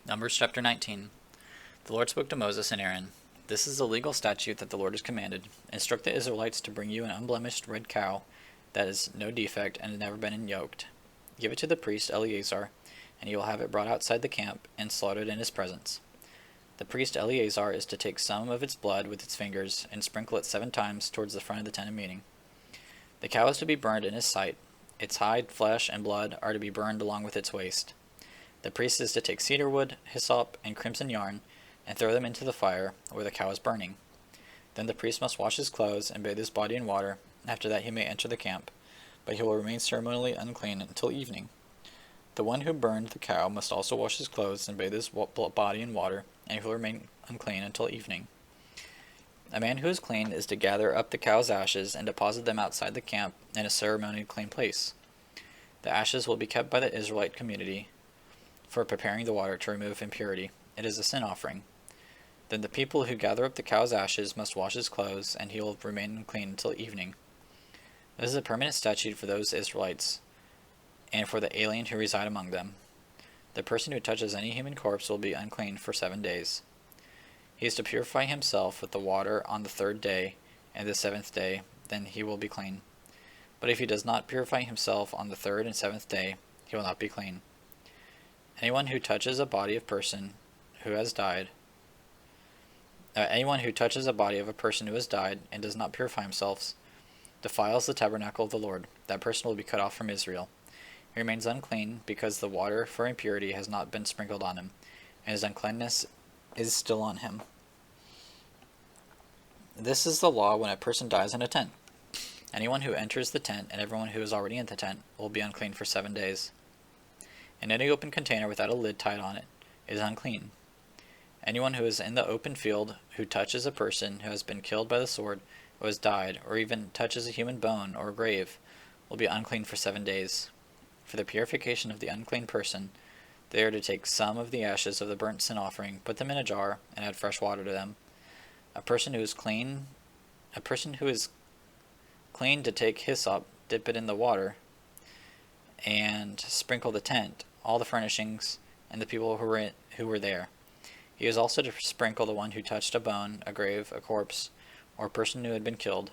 Numbers chapter 19. The Lord spoke to Moses and Aaron. This is the legal statute that the Lord has commanded. Instruct the Israelites to bring you an unblemished red cow that is no defect and has never been yoked. Give it to the priest Eleazar, and he will have it brought outside the camp and slaughtered in his presence. The priest Eleazar is to take some of its blood with its fingers and sprinkle it 7 times towards the front of the tent of meeting. The cow is to be burned in his sight. Its hide, flesh, and blood are to be burned along with its waste. The priest is to take cedar wood, hyssop, and crimson yarn, and throw them into the fire where the cow is burning. Then the priest must wash his clothes and bathe his body in water. After that he may enter the camp, but he will remain ceremonially unclean until evening. The one who burned the cow must also wash his clothes and bathe his body in water, and he will remain unclean until evening. A man who is clean is to gather up the cow's ashes and deposit them outside the camp in a ceremonially clean place. The ashes will be kept by the Israelite community for preparing the water to remove impurity. It is a sin offering. Then the people who gather up the cow's ashes must wash his clothes, and he will remain unclean until evening. This is a permanent statute for those Israelites, and for the alien who reside among them. The person who touches any human corpse will be unclean for 7 days. He is to purify himself with the water on the 3rd day and the 7th day, then he will be clean. But if he does not purify himself on the 3rd and 7th day, he will not be clean. Anyone who touches a body of a person who has died and does not purify himself defiles the tabernacle of the Lord. That person will be cut off from Israel. He remains unclean because the water for impurity has not been sprinkled on him, and his uncleanness is still on him. This is the law when a person dies in a tent. Anyone who enters the tent and everyone who is already in the tent will be unclean for 7 days. And any open container without a lid tied on it is unclean. Anyone who is in the open field who touches a person who has been killed by the sword, or has died, or even touches a human bone or a grave, will be unclean for 7 days. For the purification of the unclean person, they are to take some of the ashes of the burnt sin offering, put them in a jar, and add fresh water to them. A person who is clean to take hyssop, dip it in the water, and sprinkle the tent, all the furnishings, and the people who were there. He is also to sprinkle the one who touched a bone, a grave, a corpse, or a person who had been killed.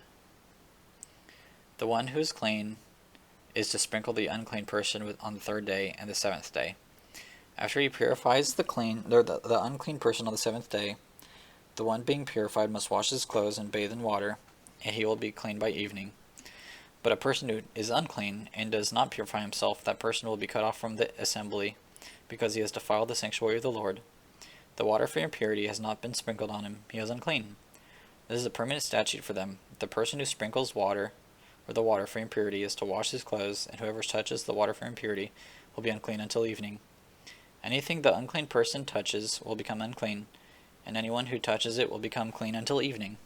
The one who is clean is to sprinkle the unclean person on the 3rd day and the 7th day. After he purifies the unclean person on the 7th day, the one being purified must wash his clothes and bathe in water, and he will be clean by evening. But a person who is unclean and does not purify himself, that person will be cut off from the assembly, because he has defiled the sanctuary of the Lord. The water for impurity has not been sprinkled on him, he is unclean. This is a permanent statute for them. The person who sprinkles the water for impurity is to wash his clothes, and whoever touches the water for impurity will be unclean until evening. Anything the unclean person touches will become unclean, and anyone who touches it will become clean until evening.